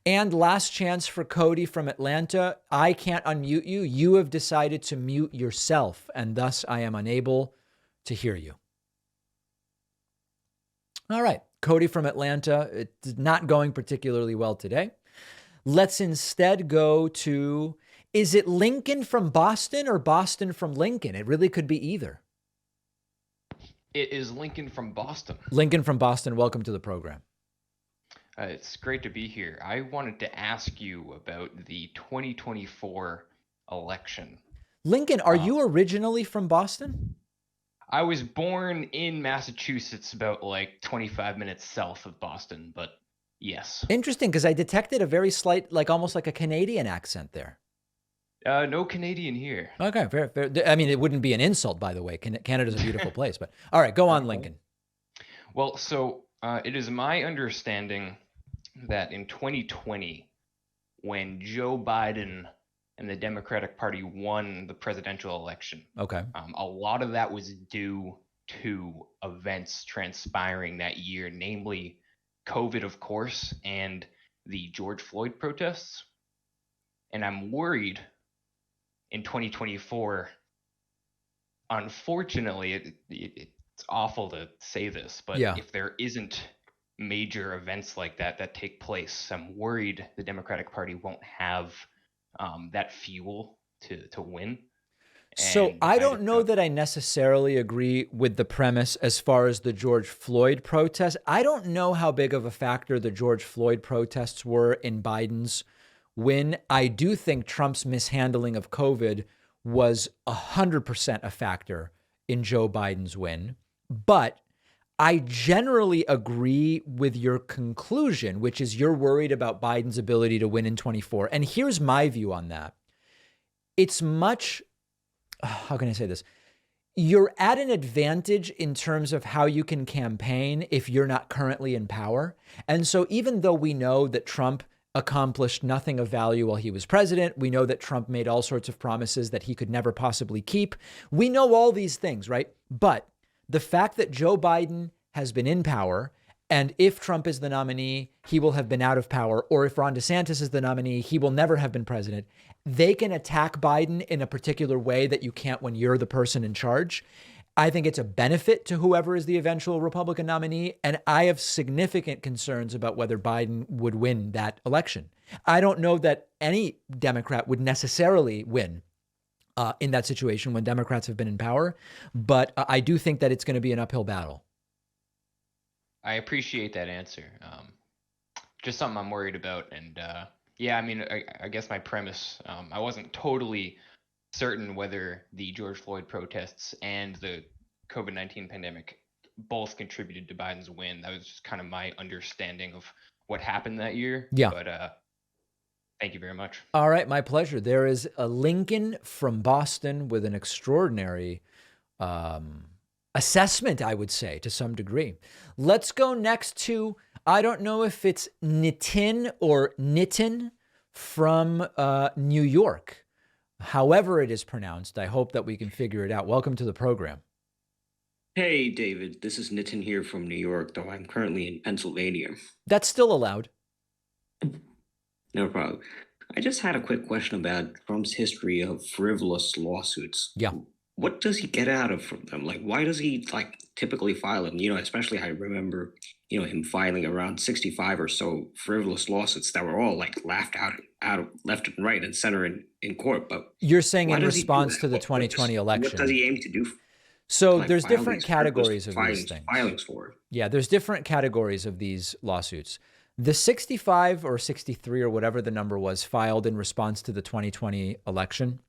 And last chance for Cody from Atlanta. I can't unmute you. You have decided to mute yourself, and thus I am unable to hear you. All right. Cody from Atlanta, it's not going particularly well today. Let's instead go to, is it Lincoln from Boston or Boston from Lincoln? It really could be either. It is Lincoln from Boston. Lincoln from Boston, welcome to the program. It's great to be here. I wanted to ask you about the 2024 election. Lincoln, are you originally from Boston? I was born in Massachusetts, about like 25 minutes south of Boston, but yes. Interesting, because I detected a very slight, like almost like a Canadian accent there. No Canadian here. Okay, fair, fair. I mean, it wouldn't be an insult, by the way. Canada's a beautiful place, but all right, go on, Lincoln. Well, so it is my understanding that in 2020, when Joe Biden and the Democratic Party won the presidential election, okay, a lot of that was due to events transpiring that year, namely COVID, of course, and the George Floyd protests. And I'm worried in 2024, unfortunately, it's awful to say this, but if there isn't major events like that take place, I'm worried the Democratic Party won't have that fuel to win. So I don't know that I necessarily agree with the premise as far as the George Floyd protests. I don't know how big of a factor the George Floyd protests were in Biden's win. I do think Trump's mishandling of COVID was 100% a factor in Joe Biden's win. But I generally agree with your conclusion, which is you're worried about Biden's ability to win in 24. And here's my view on that. It's much, how can I say this? You're at an advantage in terms of how you can campaign if you're not currently in power. And so even though we know that Trump accomplished nothing of value while he was president, we know that Trump made all sorts of promises that he could never possibly keep. We know all these things, right? But the fact that Joe Biden has been in power, and if Trump is the nominee, he will have been out of power, or if Ron DeSantis is the nominee, he will never have been president. They can attack Biden in a particular way that you can't when you're the person in charge. I think it's a benefit to whoever is the eventual Republican nominee, and I have significant concerns about whether Biden would win that election. I don't know that any Democrat would necessarily win in that situation when Democrats have been in power, but I do think that it's going to be an uphill battle. I appreciate that answer. Just something I'm worried about. And yeah, I mean, I guess my premise, I wasn't totally certain whether the George Floyd protests and the COVID-19 pandemic both contributed to Biden's win. That was just kind of my understanding of what happened that year. Yeah. But thank you very much. All right, my pleasure. There is a Lincoln from Boston with an extraordinary assessment, I would say, to some degree. Let's go next to, I don't know if it's Nitin or Nitin from New York. However it is pronounced, I hope that we can figure it out. Welcome to the program. Hey, David. This is Nitin here from New York, though I'm currently in Pennsylvania. That's still allowed. No problem. I just had a quick question about Trump's history of frivolous lawsuits. Yeah. What does he get out of them? Like, why does he typically file them? Especially I remember, him filing around 65 or so frivolous lawsuits that were all laughed out left and right and center in court. But you're saying in response to the 2020 election. What does he aim to do? So there's different categories of these things. Filings for. Yeah, there's different categories of these lawsuits. The 65 or 63 or whatever the number was filed in response to the 2020 election.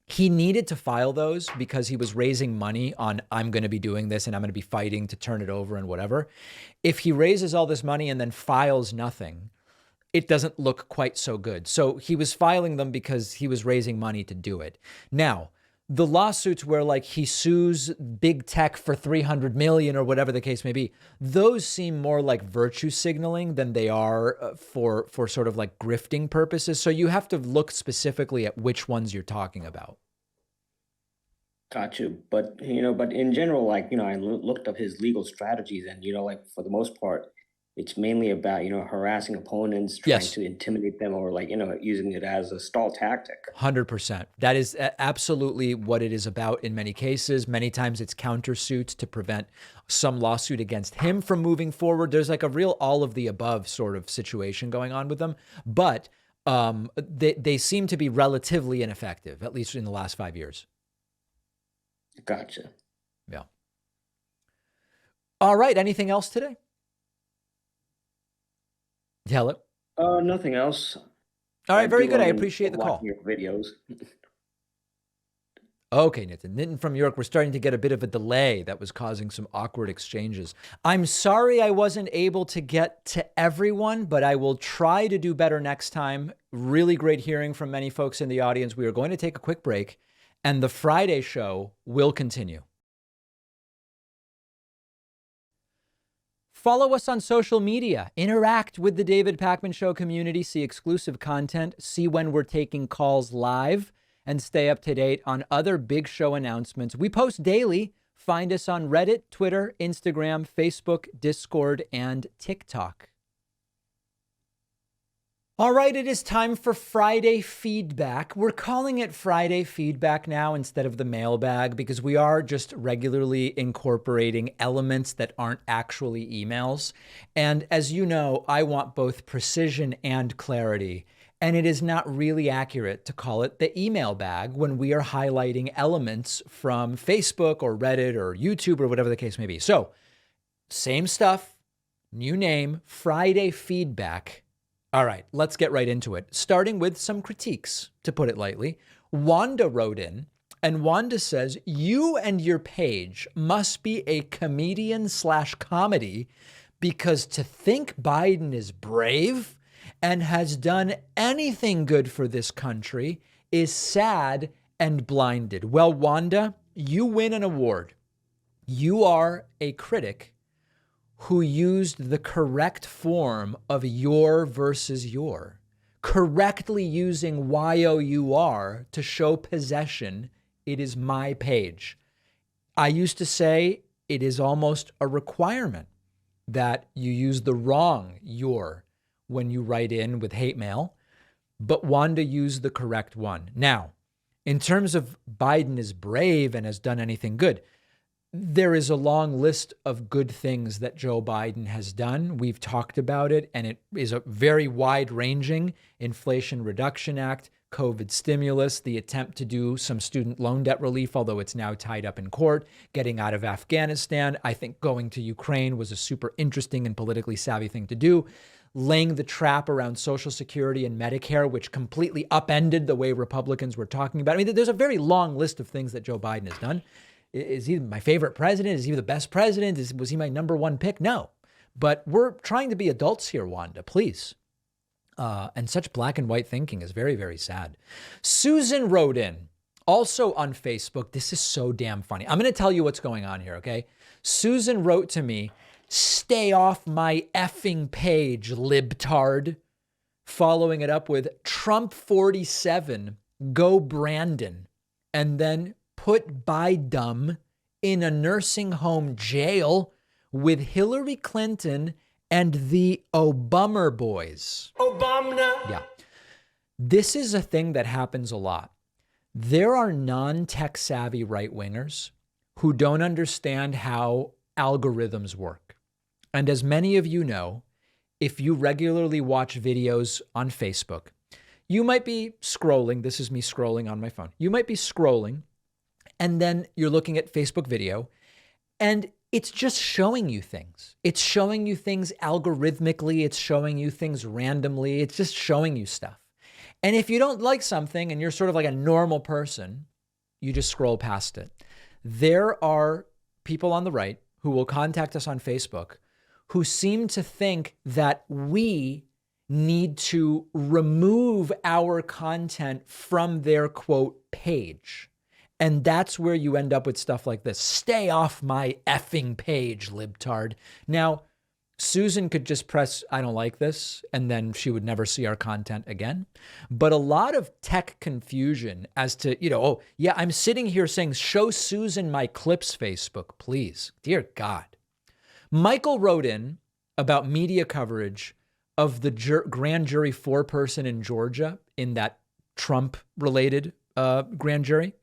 He needed to file those because he was raising money on, I'm going to be doing this and I'm going to be fighting to turn it over and whatever. If he raises all this money and then files nothing, it doesn't look quite so good. So he was filing them because he was raising money to do it. Now, the lawsuits where he sues big tech for 300 million or whatever the case may be, those seem more like virtue signaling than they are for sort of grifting purposes. So you have to look specifically at which ones you're talking about. Got you. But, but in general, I looked up his legal strategies and, for the most part, it's mainly about, harassing opponents, trying to intimidate them or using it as a stall tactic. 100%. That is absolutely what it is about in many cases. Many times it's countersuits to prevent some lawsuit against him from moving forward. There's a real all of the above sort of situation going on with them. But they seem to be relatively ineffective, at least in the last 5 years. Gotcha. Yeah. All right. Anything else today? Hello. Nothing else. All right, very do good. I wanna appreciate the call. watch your videos. Okay, Nitin from York, we're starting to get a bit of a delay that was causing some awkward exchanges. I'm sorry I wasn't able to get to everyone, but I will try to do better next time. Really great hearing from many folks in the audience. We are going to take a quick break, and the Friday show will continue. Follow us on social media. Interact with the David Pakman Show community. See exclusive content. See when we're taking calls live. And stay up to date on other big show announcements. We post daily. Find us on Reddit, Twitter, Instagram, Facebook, Discord, and TikTok. All right, it is time for Friday Feedback. We're calling it Friday Feedback now instead of the mailbag because we are just regularly incorporating elements that aren't actually emails. And as you know, I want both precision and clarity. And it is not really accurate to call it the email bag when we are highlighting elements from Facebook or Reddit or YouTube or whatever the case may be. So, same stuff, new name, Friday Feedback. All right, let's get right into it. Starting with some critiques, to put it lightly. Wanda wrote in, and Wanda says, you and your page must be a comedian/comedy because to think Biden is brave and has done anything good for this country is sad and blinded. Well, Wanda, you win an award. You are a critic who used the correct form of your versus your, correctly using YOUR to show possession. It is my page. I used to say it is almost a requirement that you use the wrong your when you write in with hate mail, but Wanda used the correct one. Now, in terms of Biden is brave and has done anything good, there is a long list of good things that Joe Biden has done. We've talked about it, and it is a very wide-ranging Inflation Reduction Act, COVID stimulus, the attempt to do some student loan debt relief, although it's now tied up in court, getting out of Afghanistan. I think going to Ukraine was a super interesting and politically savvy thing to do. Laying the trap around Social Security and Medicare, which completely upended the way Republicans were talking about. I mean, there's a very long list of things that Joe Biden has done. Is he my favorite president? Is he the best president? Was he my number one pick? No. But we're trying to be adults here, Wanda, please. And such black and white thinking is very, very sad. Susan wrote in, also on Facebook. This is so damn funny. I'm going to tell you what's going on here, okay? Susan wrote to me, stay off my effing page, libtard. Following it up with Trump 47, go Brandon. And then put Biden in a nursing home jail with Hillary Clinton and the Obama boys. Obama. Yeah. This is a thing that happens a lot. There are non-tech savvy right-wingers who don't understand how algorithms work. And as many of you know, if you regularly watch videos on Facebook, you might be scrolling. This is me scrolling on my phone. You might be scrolling, and then you're looking at Facebook video, and it's just showing you things. It's showing you things algorithmically. It's showing you things randomly. It's just showing you stuff. And if you don't like something and you're sort of like a normal person, you just scroll past it. There are people on the right who will contact us on Facebook who seem to think that we need to remove our content from their quote page. And that's where you end up with stuff like this. Stay off my effing page, libtard. Now, Susan could just press, I don't like this, and then she would never see our content again. But a lot of tech confusion as to, oh, yeah, I'm sitting here saying, show Susan my clips, Facebook, please. Dear God. Michael wrote in about media coverage of the grand jury foreperson in Georgia in that Trump-related grand jury.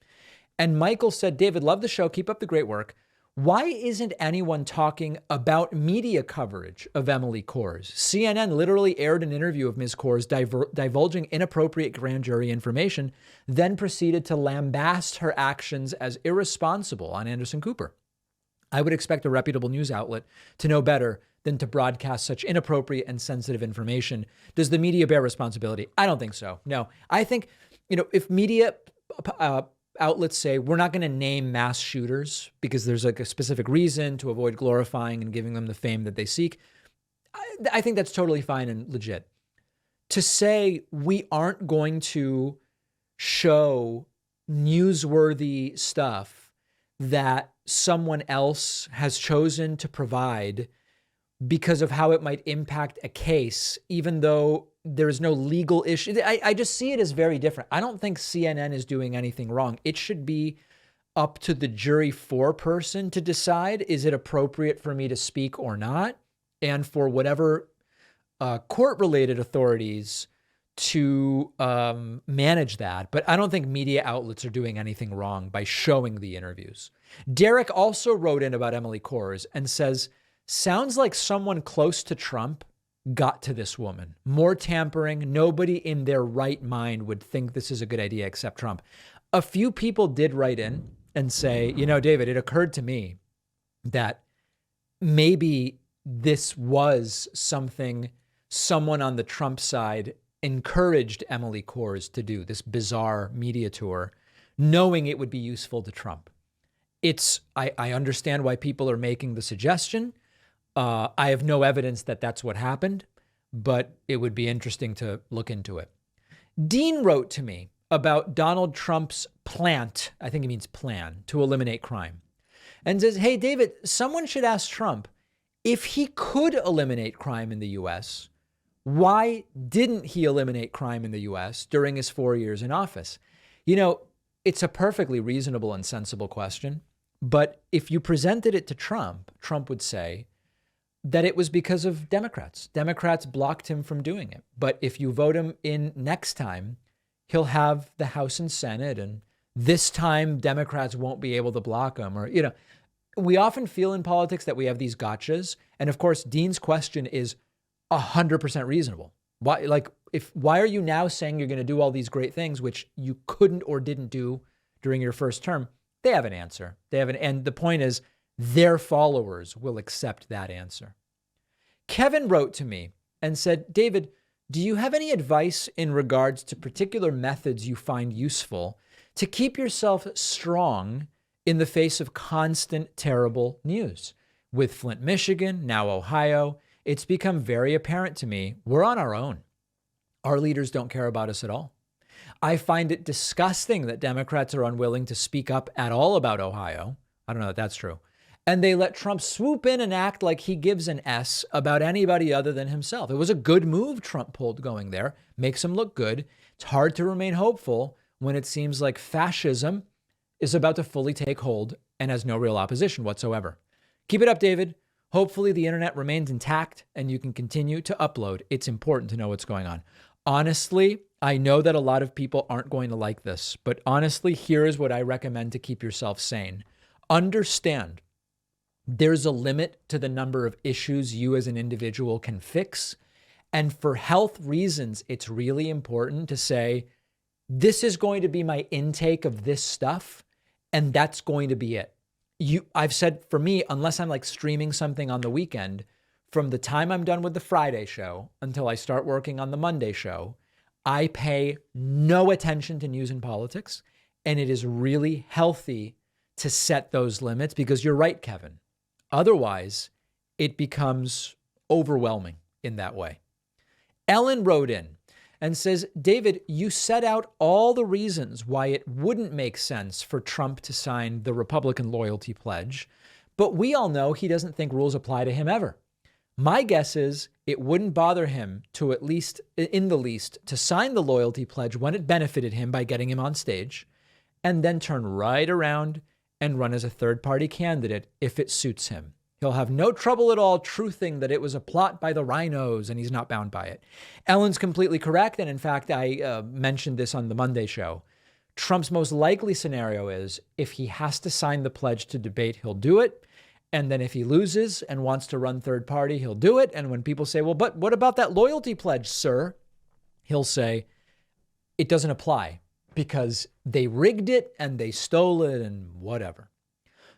And Michael said, David, love the show. Keep up the great work. Why isn't anyone talking about media coverage of Emily Kohrs? CNN literally aired an interview of Ms. Kohrs divulging inappropriate grand jury information, then proceeded to lambast her actions as irresponsible on Anderson Cooper. I would expect a reputable news outlet to know better than to broadcast such inappropriate and sensitive information. Does the media bear responsibility? I don't think so. No, I think, if media outlets say we're not going to name mass shooters because there's like a specific reason to avoid glorifying and giving them the fame that they seek, I think that's totally fine and legit. To say we aren't going to show newsworthy stuff that someone else has chosen to provide because of how it might impact a case, even though there's no legal issue. I just see it as very different. I don't think CNN is doing anything wrong. It should be up to the jury foreperson to decide, is it appropriate for me to speak or not? And for whatever court-related authorities to manage that. But I don't think media outlets are doing anything wrong by showing the interviews. Derek also wrote in about Emily Kohrs and says, sounds like someone close to Trump got to this woman. More tampering. Nobody in their right mind would think this is a good idea except Trump. A few people did write in and say, David, it occurred to me that maybe this was something someone on the Trump side encouraged Emily Kohrs to do, this bizarre media tour, knowing it would be useful to Trump. I understand why people are making the suggestion. I have no evidence that that's what happened, but it would be interesting to look into it. Dean wrote to me about Donald Trump's plant, I think he means plan, to eliminate crime, and says, hey, David, someone should ask Trump, if he could eliminate crime in the U.S., why didn't he eliminate crime in the U.S. during his 4 years in office? It's a perfectly reasonable and sensible question. But if you presented it to Trump, Trump would say that it was because of Democrats. Democrats blocked him from doing it. But if you vote him in next time, he'll have the House and Senate. And this time, Democrats won't be able to block him. Or, we often feel in politics that we have these gotchas. And of course, Dean's question is 100% reasonable. Why are you now saying you're going to do all these great things, which you couldn't or didn't do during your first term? They have an answer. And the point is, their followers will accept that answer. Kevin wrote to me and said, David, do you have any advice in regards to particular methods you find useful to keep yourself strong in the face of constant terrible news? With Flint, Michigan, now Ohio, it's become very apparent to me we're on our own. Our leaders don't care about us at all. I find it disgusting that Democrats are unwilling to speak up at all about Ohio. I don't know if that's true. And they let Trump swoop in and act like he gives an S about anybody other than himself. It was a good move Trump pulled going there. Makes him look good. It's hard to remain hopeful when it seems like fascism is about to fully take hold and has no real opposition whatsoever. Keep it up, David. Hopefully the internet remains intact and you can continue to upload. It's important to know what's going on. Honestly, I know that a lot of people aren't going to like this, but honestly, here is what I recommend to keep yourself sane. Understand there's a limit to the number of issues you as an individual can fix. And for health reasons, it's really important to say, this is going to be my intake of this stuff, and that's going to be it. I've said, for me, unless I'm like streaming something on the weekend, from the time I'm done with the Friday show until I start working on the Monday show, I pay no attention to news and politics. And it is really healthy to set those limits because you're right, Kevin. Otherwise, it becomes overwhelming in that way. Ellen wrote in and says, David, you set out all the reasons why it wouldn't make sense for Trump to sign the Republican loyalty pledge, but we all know he doesn't think rules apply to him ever. My guess is it wouldn't bother him to, at least in the least, to sign the loyalty pledge when it benefited him by getting him on stage, and then turn right around and run as a third-party candidate if it suits him. He'll have no trouble at all truthing that it was a plot by the rhinos and he's not bound by it. Ellen's completely correct. And in fact, I mentioned this on the Monday show. Trump's most likely scenario is if he has to sign the pledge to debate, he'll do it. And then if he loses and wants to run third party, he'll do it. And when people say, well, but what about that loyalty pledge, sir? He'll say, it doesn't apply because they rigged it and they stole it and whatever.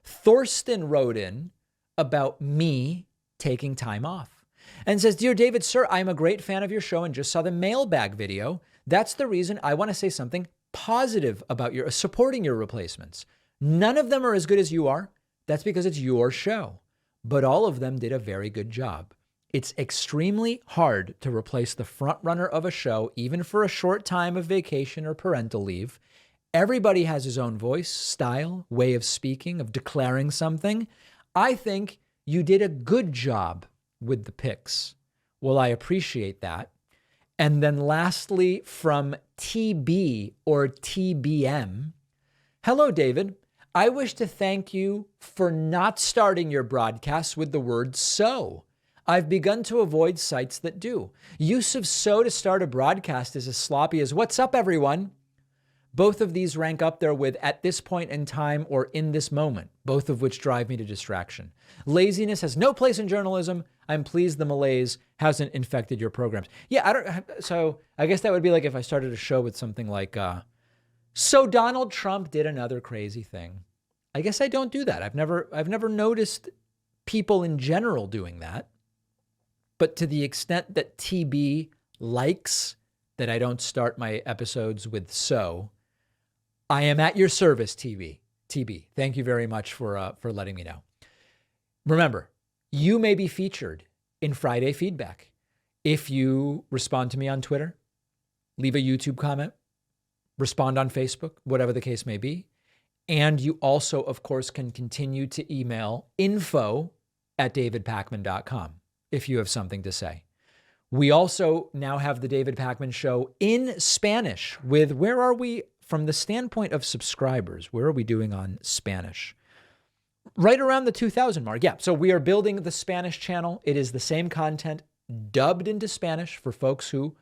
Thorsten wrote in about me taking time off. And says, Dear David, sir, I'm a great fan of your show and just saw the mailbag video. That's the reason I want to say something positive about supporting your replacements. None of them are as good as you are. That's because it's your show. But all of them did a very good job. It's extremely hard to replace the front runner of a show, even for a short time of vacation or parental leave. Everybody has his own voice, style, way of speaking, of declaring something. I think you did a good job with the picks. Well, I appreciate that. And then lastly, from TB or TBM, hello, David. I wish to thank you for not starting your broadcasts with the word so. I've begun to avoid sites that do. Use of so to start a broadcast is as sloppy as what's up, everyone. Both of these rank up there with at this point in time or in this moment, both of which drive me to distraction. Laziness has no place in journalism. I'm pleased the malaise hasn't infected your programs. Yeah, so I guess that would be like if I started a show with something like, so Donald Trump did another crazy thing. I guess I don't do that. I've never noticed people in general doing that. But to the extent that TB likes that I don't start my episodes with so, I am at your service, TB. Thank you very much for letting me know. Remember, you may be featured in Friday Feedback if you respond to me on Twitter, leave a YouTube comment, respond on Facebook, whatever the case may be. And you also, of course, can continue to email info@davidpakman.com if you have something to say. We also now have the David Pakman Show in Spanish with, where are we from the standpoint of subscribers? Where are we doing on Spanish? Right around the 2,000 mark. Yeah, so we are building the Spanish channel. It is the same content dubbed into Spanish for folks who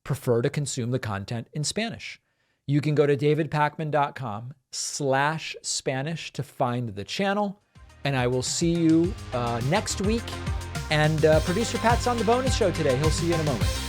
prefer to consume the content in Spanish. You can go to davidpakman.com/Spanish to find the channel. And I will see you next week. And producer Pat's on the bonus show today. He'll see you in a moment.